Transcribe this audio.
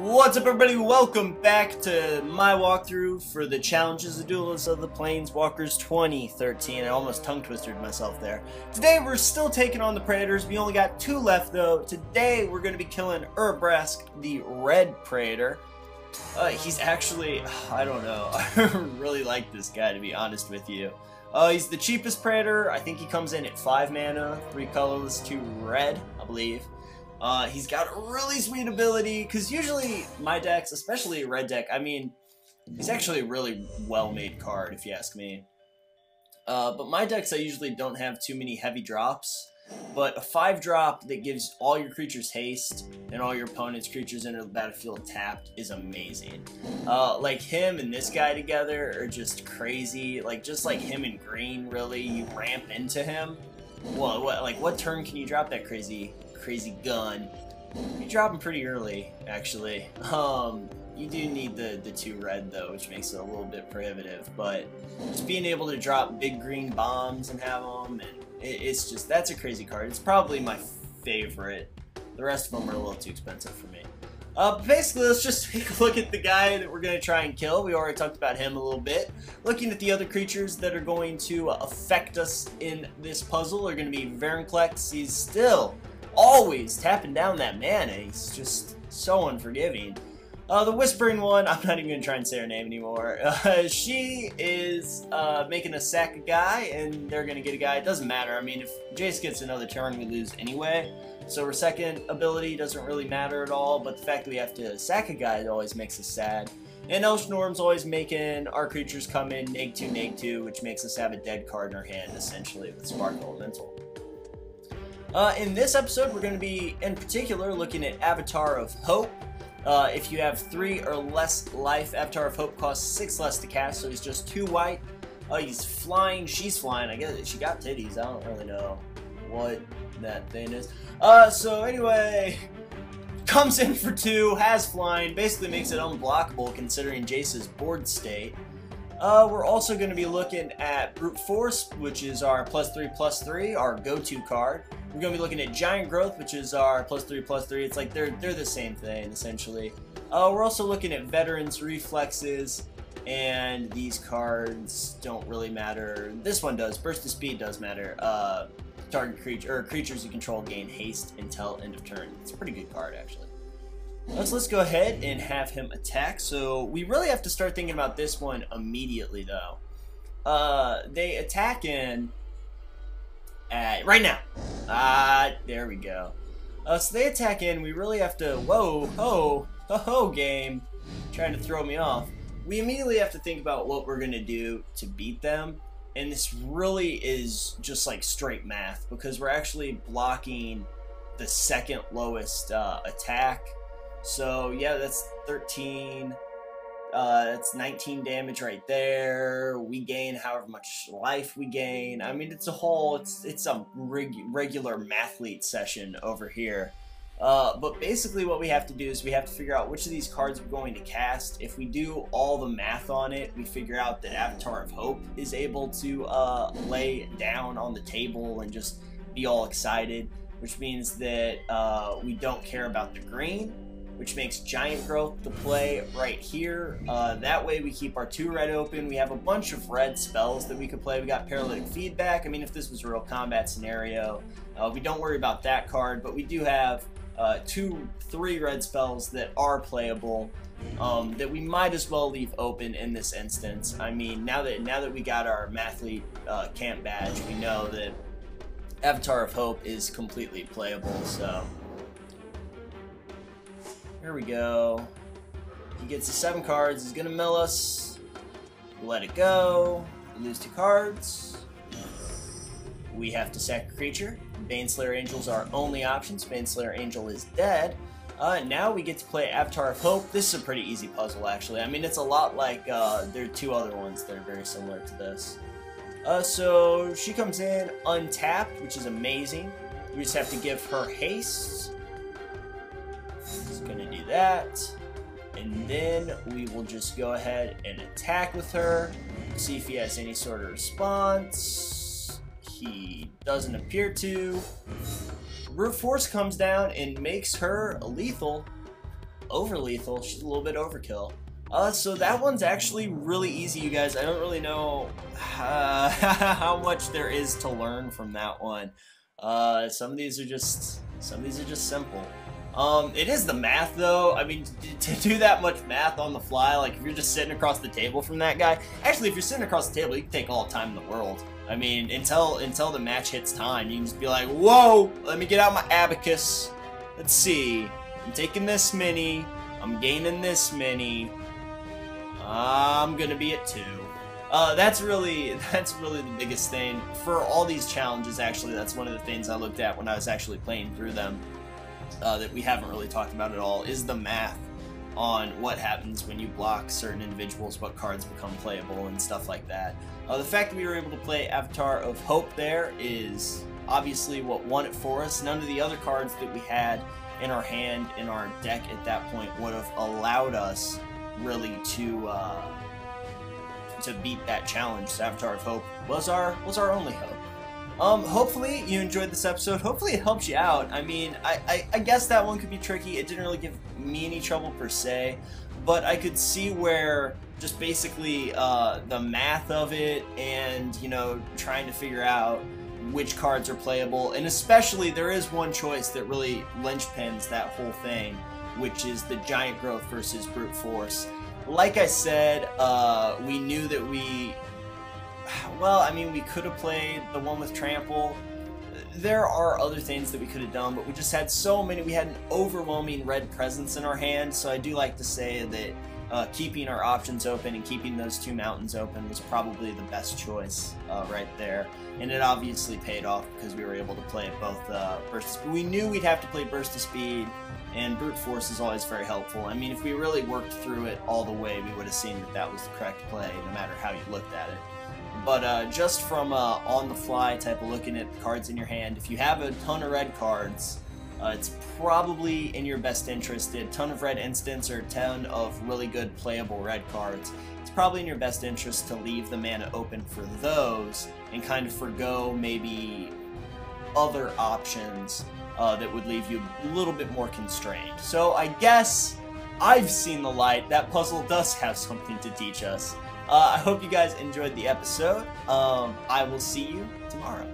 What's up, everybody? Welcome back to my walkthrough for the Challenges of Duels of the Planeswalkers 2013. I almost tongue-twisted myself there. Today, we're still taking on the Praetors. We only got 2 left, though. Today, we're going to be killing Urabrask, the Red Praetor. He's actually, I don't know, I really like this guy, to be honest with you. He's the cheapest Praetor. I think he comes in at 5 mana, 3 colorless, 2 red, I believe. He's got a really sweet ability, because usually my decks, especially a red deck, I mean, he's actually a really well-made card, if you ask me. But my decks, I usually don't have too many heavy drops, but a 5-drop that gives all your creatures haste and all your opponent's creatures into the battlefield tapped is amazing. Like him and this guy together are just crazy. Like, just like him and green, really, you ramp into him. Well, what turn can you drop that crazy gun? You drop him pretty early, actually. You do need the 2 red, though, which makes it a little bit prohibitive, but just being able to drop big green bombs and have them, and it's just, that's a crazy card. It's probably my favorite. The rest of them are a little too expensive for me. Basically, let's just take a look at the guy that we're going to try and kill. We already talked about him a little bit. Looking at the other creatures that are going to affect us in this puzzle are going to be Veranclex. He's still always tapping down that mana. He's just so unforgiving. The Whispering one, I'm not even going to try and say her name anymore. She is making us sack a guy, and they're going to get a guy. It doesn't matter. I mean, if Jace gets another turn, we lose anyway. So her second ability doesn't really matter at all, but the fact that we have to sack a guy always makes us sad. And Elshnorm's always making our creatures come in neg 2, neg 2, which makes us have a dead card in our hand, essentially, with Spark Elemental. In this episode, we're going to be, in particular, looking at Avatar of Hope. If you have 3 or less life, Avatar of Hope costs 6 less to cast, so he's just 2 white. He's flying, she's flying. I guess she got titties. I don't really know what that thing is. So anyway, comes in for 2, has flying, basically makes it unblockable considering Jace's board state. We're also going to be looking at Brute Force, which is our +3/+3, our go-to card. We're going to be looking at Giant Growth, which is our +3/+3. It's like they're the same thing, essentially. We're also looking at Veterans, Reflexes, and these cards don't really matter. This one does. Burst of Speed does matter. Target creature, or creatures you control gain haste until end of turn. It's a pretty good card, actually. Let's go ahead and have him attack. So we really have to start thinking about this one immediately, though. They attack in at right now. There we go. So they attack in. We really have to. Whoa, ho, ho, ho, game, trying to throw me off. We immediately have to think about what we're gonna do to beat them, and this really is just like straight math because we're actually blocking the second lowest attack. So yeah, that's 13, that's 19 damage right there. We gain however much life we gain. I mean, it's a regular mathlete session over here. But basically what we have to do is we have to figure out which of these cards we're going to cast. If we do all the math on it, we figure out that Avatar of Hope is able to lay down on the table and just be all excited, which means that we don't care about the green, which makes Giant Growth the play right here. That way we keep our 2 red open. We have a bunch of red spells that we could play. We got Paralytic Feedback. I mean, if this was a real combat scenario, we don't worry about that card, but we do have 3 red spells that are playable that we might as well leave open in this instance. I mean, now that we got our Mathlete camp badge, we know that Avatar of Hope is completely playable, so here we go. He gets the 7 cards. He's gonna mill us. Let it go. We lose 2 cards. We have to sack a creature. Baneslayer Angel's our only option. Baneslayer Angel is dead. Now we get to play Avatar of Hope. This is a pretty easy puzzle, actually. I mean, it's a lot like there are 2 other ones that are very similar to this. So she comes in untapped, which is amazing. We just have to give her haste. Just gonna do that. And then we will just go ahead and attack with her. See if he has any sort of response. He doesn't appear to. Brute Force comes down and makes her lethal. over lethal. She's a little bit overkill. So that one's actually really easy, you guys. I don't really know how much there is to learn from that one. Some of these are just simple. It is the math, though. I mean, to do that much math on the fly, like if you're just sitting across the table from that guy. Actually, if you're sitting across the table, you can take all the time in the world. I mean, until the match hits time, you can just be like, whoa, let me get out my abacus. Let's see. I'm taking this many. I'm gaining this many. I'm gonna be at 2. That's really the biggest thing for all these challenges. Actually, that's one of the things I looked at when I was actually playing through them. That we haven't really talked about at all is the math on what happens when you block certain individuals, what cards become playable, and stuff like that. The fact that we were able to play Avatar of Hope there is obviously what won it for us. None of the other cards that we had in our hand, in our deck at that point, would have allowed us really to beat that challenge. So Avatar of Hope was our only hope. Hopefully you enjoyed this episode. Hopefully it helps you out. I mean, I guess that one could be tricky. It didn't really give me any trouble per se, but I could see where just basically the math of it and, you know, trying to figure out which cards are playable, and especially there is one choice that really linchpins that whole thing, which is the giant growth versus brute force. Like I said, we knew that well, I mean, we could have played the one with trample. There are other things that we could have done, but we just had so many. We had an overwhelming red presence in our hand, so I do like to say that keeping our options open and keeping those 2 mountains open was probably the best choice right there. And it obviously paid off because we were able to play both burst of speed. We knew we'd have to play burst of speed, and brute force is always very helpful. I mean, if we really worked through it all the way, we would have seen that that was the correct play, no matter how you looked at it. But just from on-the-fly type of looking at the cards in your hand, if you have a ton of red cards, it's probably in your best interest. A ton of red instants or a ton of really good playable red cards. It's probably in your best interest to leave the mana open for those and kind of forgo maybe other options that would leave you a little bit more constrained. So I guess I've seen the light. That puzzle does have something to teach us. I hope you guys enjoyed the episode. I will see you tomorrow.